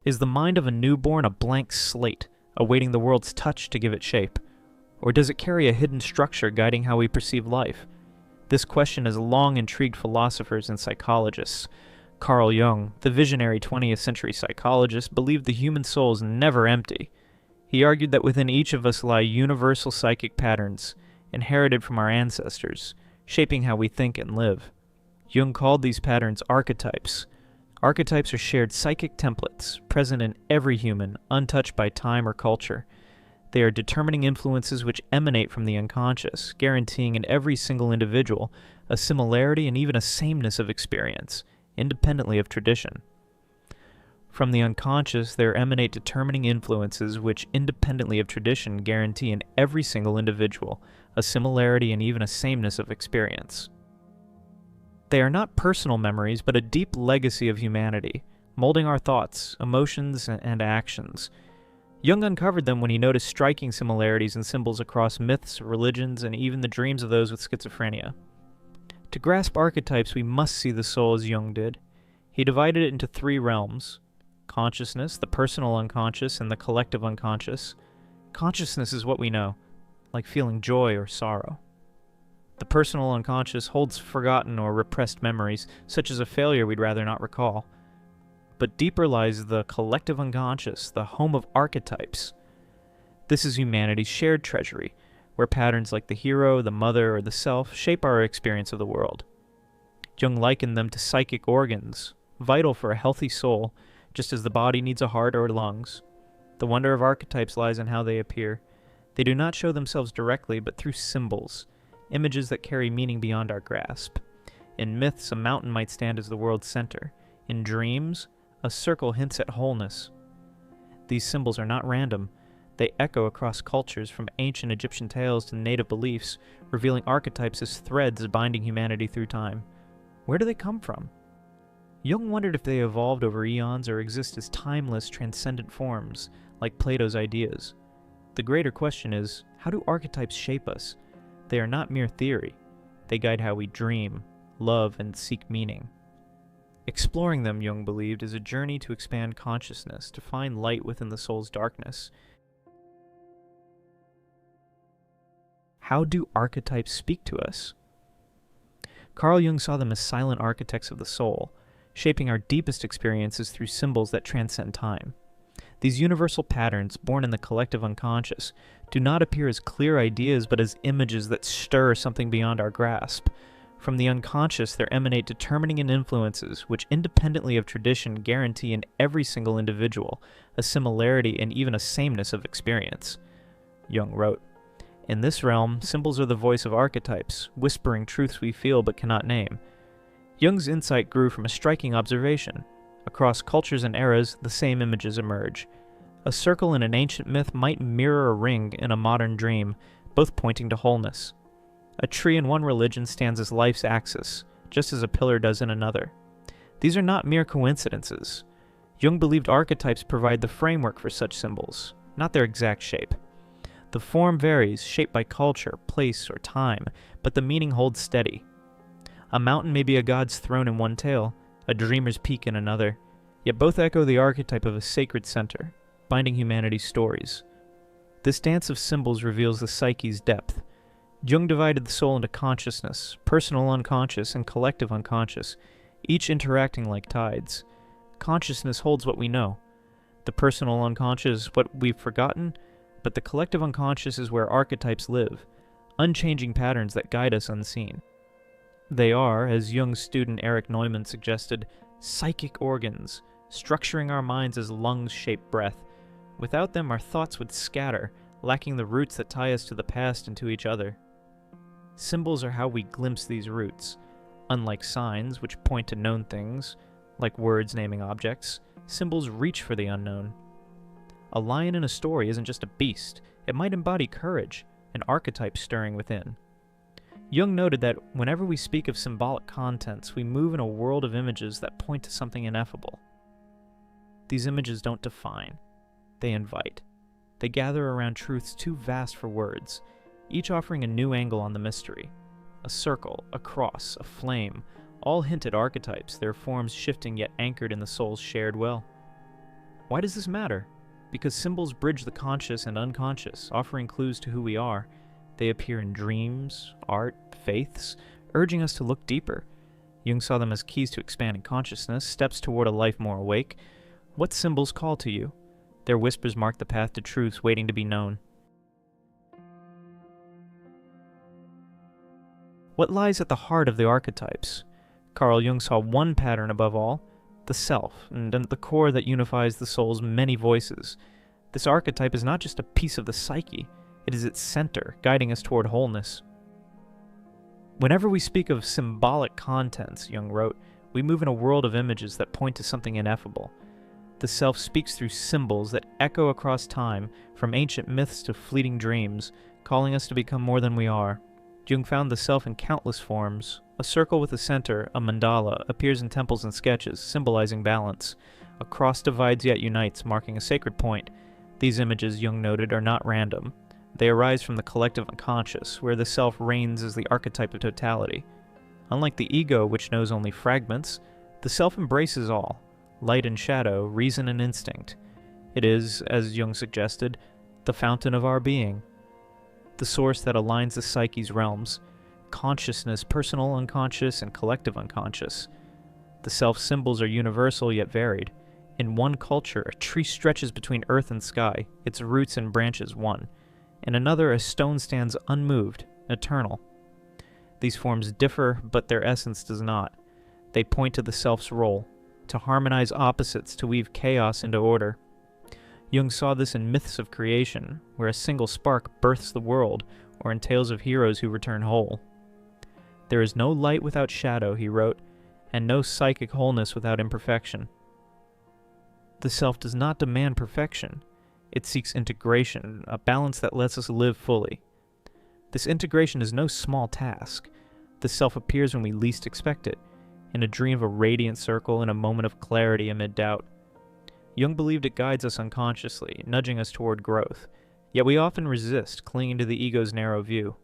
Is the mind of a newborn a blank slate, awaiting the world's touch to give it shape? Or does it carry a hidden structure guiding how we perceive life? This question has long intrigued philosophers and psychologists. Carl Jung, the visionary 20th century psychologist, believed the human soul is never empty. He argued that within each of us lie universal psychic patterns, inherited from our ancestors, shaping how we think and live. Jung called these patterns archetypes. Archetypes are shared psychic templates, present in every human, untouched by time or culture. They are determining influences which emanate from the unconscious, guaranteeing in every single individual a similarity and even a sameness of experience, independently of tradition. From the unconscious, there emanate determining influences which, independently of tradition, guarantee in every single individual a similarity and even a sameness of experience. They are not personal memories, but a deep legacy of humanity, molding our thoughts, emotions, and actions. Jung uncovered them when he noticed striking similarities in symbols across myths, religions, and even the dreams of those with schizophrenia. To grasp archetypes, we must see the soul as Jung did. He divided it into three realms: consciousness, the personal unconscious, and the collective unconscious. Consciousness is what we know, like feeling joy or sorrow. The personal unconscious holds forgotten or repressed memories, such as a failure we'd rather not recall. But deeper lies the collective unconscious, the home of archetypes. This is humanity's shared treasury, where patterns like the hero, the mother, or the self shape our experience of the world. Jung likened them to psychic organs, vital for a healthy soul, just as the body needs a heart or lungs. The wonder of archetypes lies in how they appear. They do not show themselves directly, but through symbols, images that carry meaning beyond our grasp. In myths, a mountain might stand as the world's center. In dreams, a circle hints at wholeness. These symbols are not random. They echo across cultures, from ancient Egyptian tales to native beliefs, revealing archetypes as threads binding humanity through time. Where do they come from? Jung wondered if they evolved over eons or exist as timeless, transcendent forms, like Plato's ideas. The greater question is, how do archetypes shape us? They are not mere theory. They guide how we dream, love, and seek meaning. Exploring them, Jung believed, is a journey to expand consciousness, to find light within the soul's darkness. How do archetypes speak to us? Carl Jung saw them as silent architects of the soul, shaping our deepest experiences through symbols that transcend time. These universal patterns, born in the collective unconscious, do not appear as clear ideas but as images that stir something beyond our grasp. From the unconscious, there emanate determining influences which, independently of tradition, guarantee in every single individual a similarity and even a sameness of experience. Jung wrote, "In this realm, symbols are the voice of archetypes, whispering truths we feel but cannot name." Jung's insight grew from a striking observation. Across cultures and eras, the same images emerge. A circle in an ancient myth might mirror a ring in a modern dream, both pointing to wholeness. A tree in one religion stands as life's axis, just as a pillar does in another. These are not mere coincidences. Jung believed archetypes provide the framework for such symbols, not their exact shape. The form varies, shaped by culture, place, or time, but the meaning holds steady. A mountain may be a god's throne in one tale, a dreamer's peak in another, yet both echo the archetype of a sacred center, binding humanity's stories. This dance of symbols reveals the psyche's depth. Jung divided the soul into consciousness, personal unconscious, and collective unconscious, each interacting like tides. Consciousness holds what we know. The personal unconscious is what we've forgotten, but the collective unconscious is where archetypes live, unchanging patterns that guide us unseen. They are, as Jung's student Erich Neumann suggested, psychic organs, structuring our minds as lungs shape breath. Without them, our thoughts would scatter, lacking the roots that tie us to the past and to each other. Symbols are how we glimpse these roots. Unlike signs, which point to known things, like words naming objects, symbols reach for the unknown. A lion in a story isn't just a beast. It might embody courage, an archetype stirring within. Jung noted that whenever we speak of symbolic contents, we move in a world of images that point to something ineffable. These images don't define. They invite. They gather around truths too vast for words, each offering a new angle on the mystery. A circle, a cross, a flame, all hint at archetypes, their forms shifting yet anchored in the soul's shared will. Why does this matter? Because symbols bridge the conscious and unconscious, offering clues to who we are. They appear in dreams, art, faiths, urging us to look deeper. Jung saw them as keys to expanding consciousness, steps toward a life more awake. What symbols call to you? Their whispers mark the path to truths waiting to be known. What lies at the heart of the archetypes? Carl Jung saw one pattern above all, the self, and at the core that unifies the soul's many voices. This archetype is not just a piece of the psyche, it is its center, guiding us toward wholeness. Whenever we speak of symbolic contents, Jung wrote, we move in a world of images that point to something ineffable. The self speaks through symbols that echo across time, from ancient myths to fleeting dreams, calling us to become more than we are. Jung found the self in countless forms. A circle with a center, a mandala, appears in temples and sketches, symbolizing balance. A cross divides yet unites, marking a sacred point. These images, Jung noted, are not random. They arise from the collective unconscious, where the self reigns as the archetype of totality. Unlike the ego, which knows only fragments, the self embraces all, light and shadow, reason and instinct. It is, as Jung suggested, the fountain of our being, the source that aligns the psyche's realms, consciousness, personal unconscious, and collective unconscious. The self-symbols are universal yet varied. In one culture, a tree stretches between earth and sky, its roots and branches one. In another, a stone stands unmoved, eternal. These forms differ, but their essence does not. They point to the self's role, to harmonize opposites, to weave chaos into order. Jung saw this in myths of creation, where a single spark births the world, or in tales of heroes who return whole. There is no light without shadow, he wrote, and no psychic wholeness without imperfection. The self does not demand perfection. It seeks integration, a balance that lets us live fully. This integration is no small task. The self appears when we least expect it, in a dream of a radiant circle, in a moment of clarity amid doubt. Jung believed it guides us unconsciously, nudging us toward growth, yet we often resist, clinging to the ego's narrow view.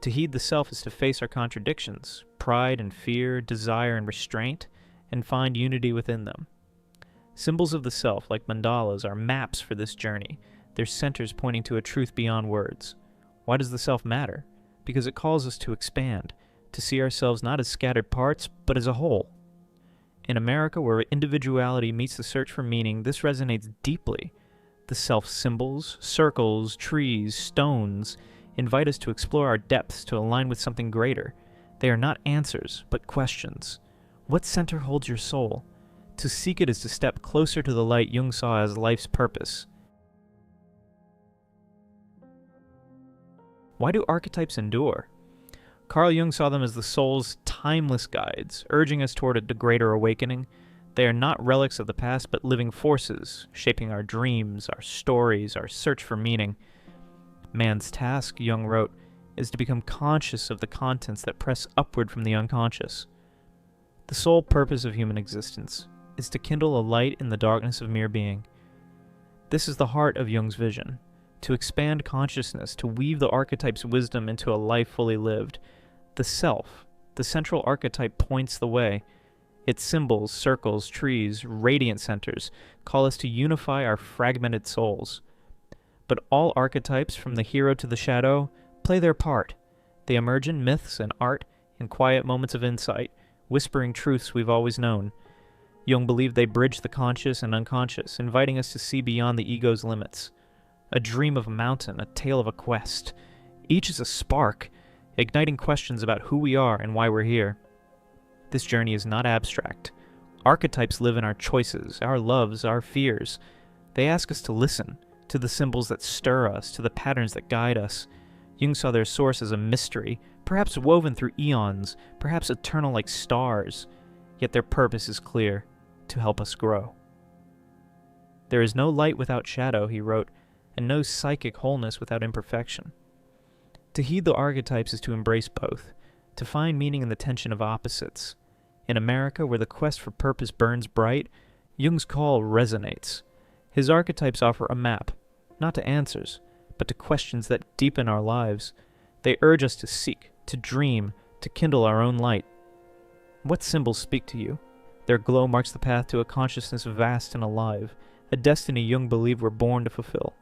To heed the self is to face our contradictions, pride and fear, desire and restraint, and find unity within them. Symbols of the self, like mandalas, are maps for this journey, their centers pointing to a truth beyond words. Why does the self matter? Because it calls us to expand, to see ourselves not as scattered parts, but as a whole. In America, where individuality meets the search for meaning, this resonates deeply. The self-symbols, circles, trees, stones, invite us to explore our depths, to align with something greater. They are not answers, but questions. What center holds your soul? To seek it is to step closer to the light Jung saw as life's purpose. Why do archetypes endure? Carl Jung saw them as the soul's timeless guides, urging us toward a greater awakening. They are not relics of the past, but living forces, shaping our dreams, our stories, our search for meaning. Man's task, Jung wrote, is to become conscious of the contents that press upward from the unconscious. The sole purpose of human existence is to kindle a light in the darkness of mere being. This is the heart of Jung's vision, to expand consciousness, to weave the archetype's wisdom into a life fully lived. The self, the central archetype, points the way. Its symbols, circles, trees, radiant centers, call us to unify our fragmented souls. But all archetypes, from the hero to the shadow, play their part. They emerge in myths and art, in quiet moments of insight, whispering truths we've always known. Jung believed they bridge the conscious and unconscious, inviting us to see beyond the ego's limits. A dream of a mountain, a tale of a quest. Each is a spark, igniting questions about who we are and why we're here. This journey is not abstract. Archetypes live in our choices, our loves, our fears. They ask us to listen, to the symbols that stir us, to the patterns that guide us. Jung saw their source as a mystery, perhaps woven through eons, perhaps eternal like stars. Yet their purpose is clear, to help us grow. There is no light without shadow, he wrote, and no psychic wholeness without imperfection. To heed the archetypes is to embrace both, to find meaning in the tension of opposites. In America, where the quest for purpose burns bright, Jung's call resonates. His archetypes offer a map, not to answers, but to questions that deepen our lives. They urge us to seek, to dream, to kindle our own light. What symbols speak to you? Their glow marks the path to a consciousness vast and alive, a destiny Jung believed we're born to fulfill.